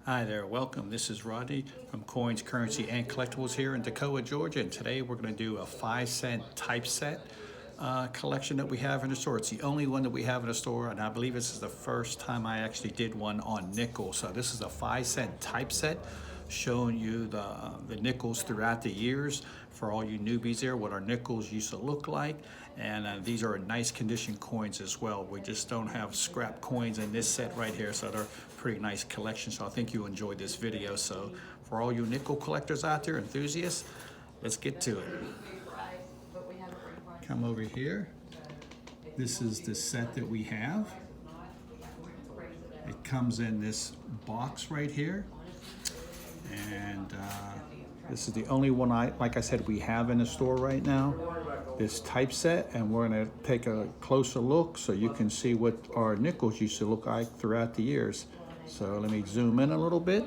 Hi there, welcome. This is Rodney from Coins, Currency, and Collectibles here in Toccoa, Georgia. And today we're going to do a 5-cent typeset collection that we have in the store. It's the only one that we have in the store, and I believe this is the first time I actually did one on nickel. So this is a 5-cent typeset showing you the nickels throughout the years for all you newbies there, what our nickels used to look like. And these are nice condition coins as well. We just don't have scrap coins in this set right here, so they're pretty nice collection. So I think you enjoyed this video. So for all you nickel collectors out there, enthusiasts, let's get to it. Come over here. This is the set that we have. It comes in this box right here. And this is the only one, like I said, we have in the store right now, this typeset, and we're going to take a closer look so you can see what our nickels used to look like throughout the years. So let me zoom in a little bit.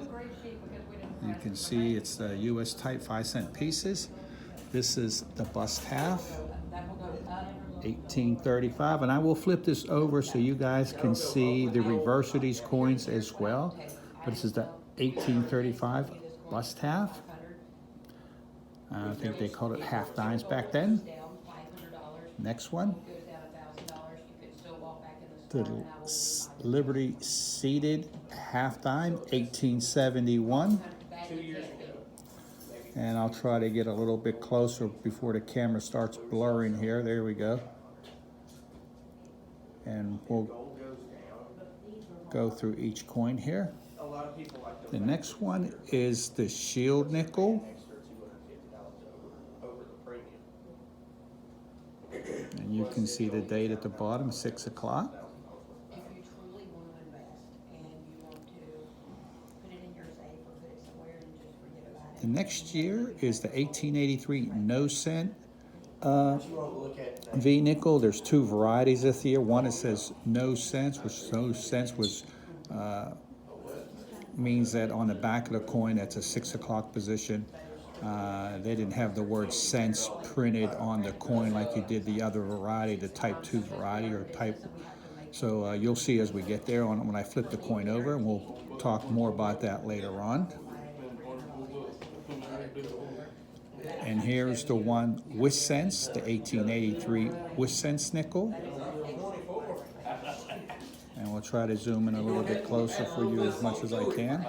You can see it's the US type 5-cent pieces. This is the bust half, 1835, and I will flip this over so you guys can see the reverse of these coins as well. But this is the 1835 bust half. I think they called it half dimes back then. Next one, the Liberty seated half dime, 1871. And I'll try to get a little bit closer before the camera starts blurring here. There we go. And we'll go through each coin here. The next one is the Shield nickel. And you can see the date at the bottom, 6 o'clock. The next year is the 1883 no cent V nickel. There's two varieties this year. One it says no cents, which no cents was means that on the back of the coin that's a 6 o'clock position. They didn't have the word cents printed on the coin like you did the other variety, the type 2 variety or type. So you'll see as we get there when I flip the coin over, and we'll talk more about that later on. And here's the one with cents, the 1883 with cents nickel. And we'll try to zoom in a little bit closer for you as much as I can.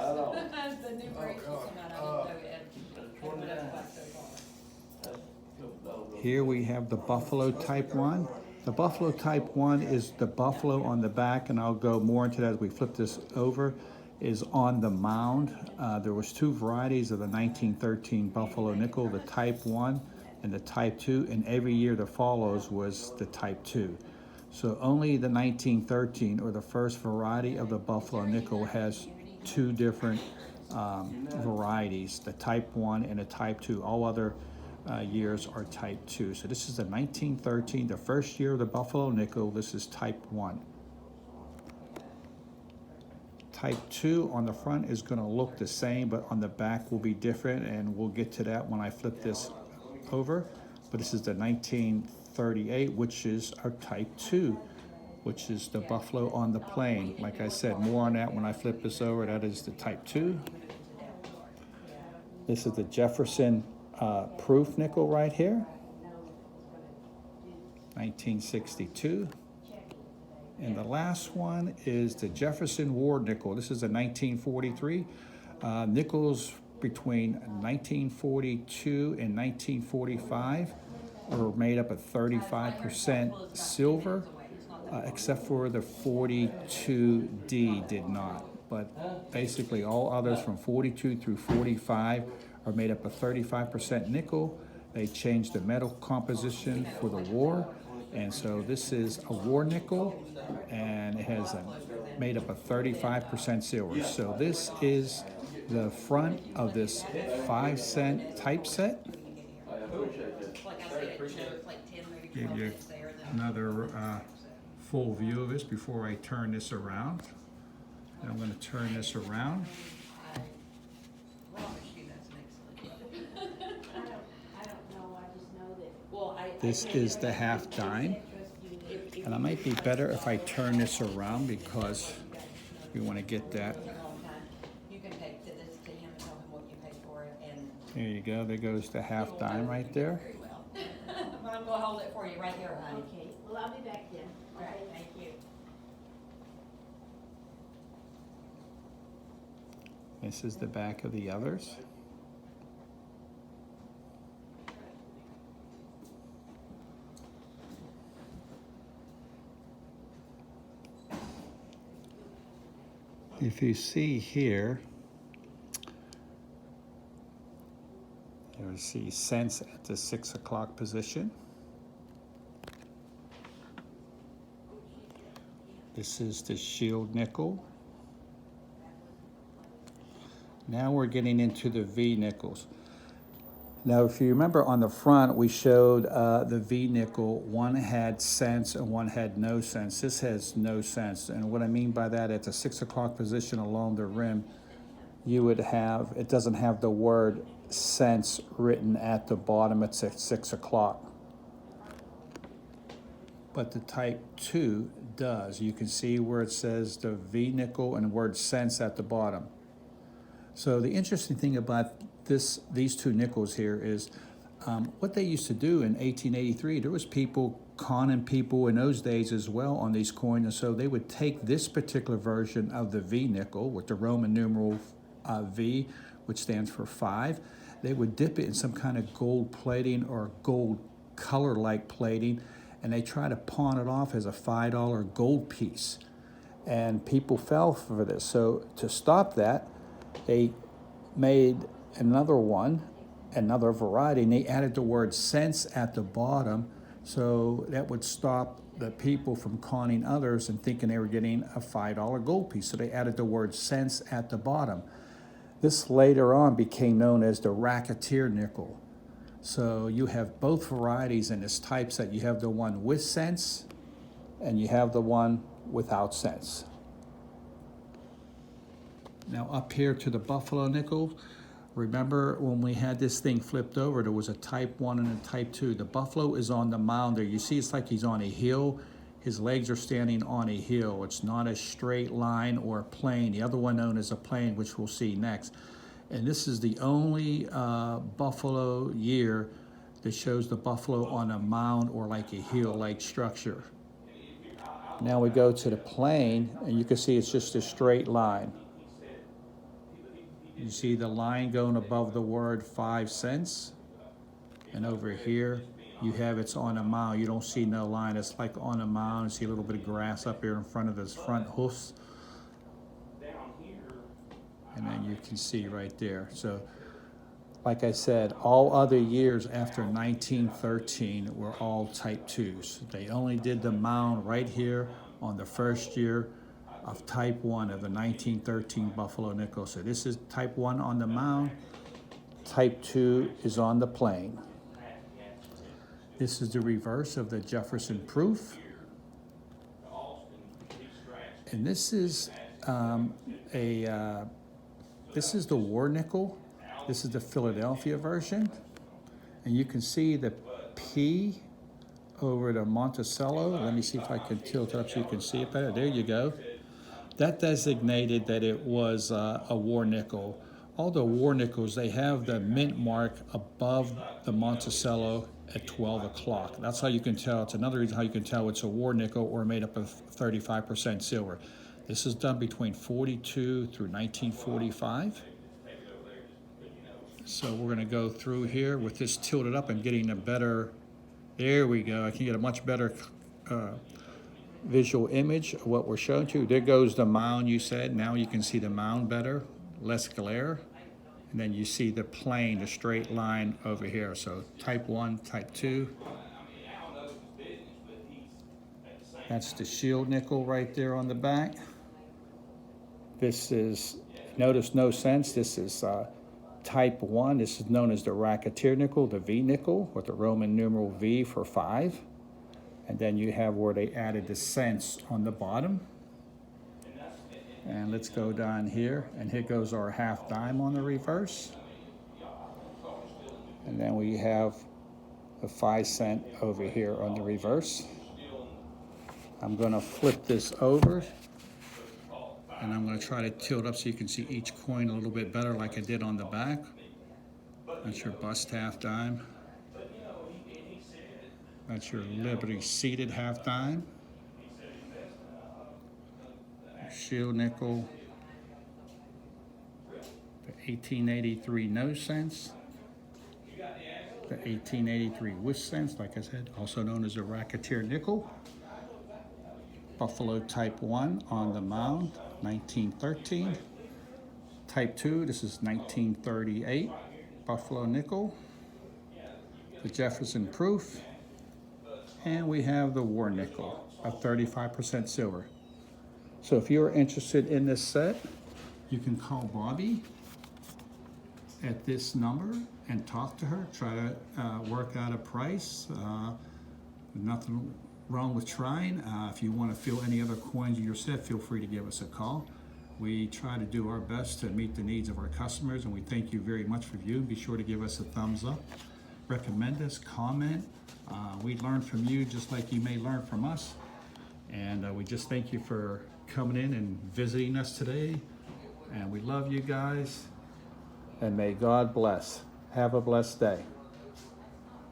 Here we have the Buffalo Type 1. The Buffalo Type 1 is the buffalo on the back, and I'll go more into that as we flip this over, is on the mound. There was two varieties of the 1913 Buffalo nickel, the Type 1 and the Type 2, and every year that follows was the Type 2. So only the 1913, or the first variety of the Buffalo nickel, has two different varieties, the Type 1 and the Type 2. All other years are Type 2. So this is the 1913, the first year of the Buffalo nickel. This is Type 1. Type 2 on the front is going to look the same, but on the back will be different, and we'll get to that when I flip this over. But this is the 1938, which is our Type 2, which is the buffalo on the plain. Like I said, more on that when I flip this over. That is the Type 2. This is the Jefferson proof nickel right here, 1962. And the last one is the Jefferson War nickel. This is a 1943. Nickels between 1942 and 1945 are made up of 35% silver, except for the 42D did not. But basically all others from 42 through 45 are made up of 35% nickel. They changed the metal composition for the war. And so this is a war nickel, and it has made up of 35% silver. So this is the front of this 5-cent typeset. Give you another full view of this before I turn this around. And I'm going to turn this around. This is the half dime, and it might be better if I turn this around because we want to get that There you go. There goes the half dime right there. Very well. I'm gonna hold it for you right here, honey. Okay, well, I'll be back then. All right, thank you. This is the back of the others. If you see here, you see cents at the 6 o'clock position. This is the shield nickel. Now we're getting into the V nickels. Now, if you remember on the front, we showed the V nickel. One had cents and one had no cents. This has no cents. And what I mean by that, at the 6 o'clock position along the rim, you would have, it doesn't have the word cents written at the bottom. It's at 6 o'clock. But the type 2 does. You can see where it says the V nickel and the word cents at the bottom. So the interesting thing about these two nickels here is what they used to do in 1883. There was people conning people in those days as well on these coins, and so they would take this particular version of the V nickel with the Roman numeral V, which stands for 5. They would dip it in some kind of gold plating or gold color-like plating, and they try to pawn it off as a $5 gold piece. And people fell for this. So to stop that, they made another one, another variety, and they added the word cents at the bottom, so that would stop the people from conning others and thinking they were getting a $5 gold piece. So they added the word cents at the bottom. This later on became known as the racketeer nickel. So you have both varieties in this typeset. You have the one with cents and you have the one without cents. Now up here to the Buffalo nickel, remember when we had this thing flipped over, there was a type 1 and a type 2. The Buffalo is on the mound there. You see it's like he's on a hill. His legs are standing on a hill. It's not a straight line or a plane. The other one known as a plane, which we'll see next. And this is the only Buffalo year that shows the Buffalo on a mound or like a hill-like structure. Now we go to the plane, and you can see it's just a straight line. You see the line going above the word 5 cents. And over here, you have it's on a mound. You don't see no line. It's like on a mound. You see a little bit of grass up here in front of his front hoofs. And then you can see right there. So, like I said, all other years after 1913 were all type 2s. They only did the mound right here on the first year of type 1 of the 1913 Buffalo nickel. So this is type 1 on the mound, type 2 is on the plane. This is the reverse of the Jefferson proof. And this is this is the war nickel. This is the Philadelphia version. And you can see the P over the Monticello. Let me see if I can tilt it up so you can see it better. There you go. That designated that it was a war nickel. All the war nickels, they have the mint mark above the Monticello at 12 o'clock. That's how you can tell. It's another reason how you can tell it's a war nickel or made up of 35% silver. This is done between 42 through 1945. So we're going to go through here with this tilted up and getting a better, there we go. I can get a much better visual image of what we're showing to you. There goes the mound you said. Now you can see the mound better, less glare. And then you see the plane, the straight line over here. So type 1, type 2. That's the shield nickel right there on the back. This is, notice no cents. This is type 1. This is known as the racketeer nickel, the V nickel, with the Roman numeral V for 5. And then you have where they added the cents on the bottom. And let's go down here, and here goes our half dime on the reverse. And then we have the 5 cent over here on the reverse. I'm going to flip this over, and I'm going to try to tilt up so you can see each coin a little bit better like I did on the back. That's your bust half dime. That's your Liberty seated half dime. Shield nickel. The 1883 no cents. The 1883 with cents, like I said, also known as a racketeer nickel. Buffalo Type 1 on the mound, 1913. Type 2, this is 1938, Buffalo nickel. The Jefferson Proof. And we have the War nickel, a 35% silver. So if you're interested in this set, you can call Bobby at this number and talk to her, try to work out a price. Nothing wrong with trying. If you want to fill any other coins in your set, feel free to give us a call. We try to do our best to meet the needs of our customers, and we thank you very much for viewing. Be sure to give us a thumbs up, recommend us, comment. We learn from you just like you may learn from us. And we just thank you for coming in and visiting us today. And we love you guys. And may God bless. Have a blessed day.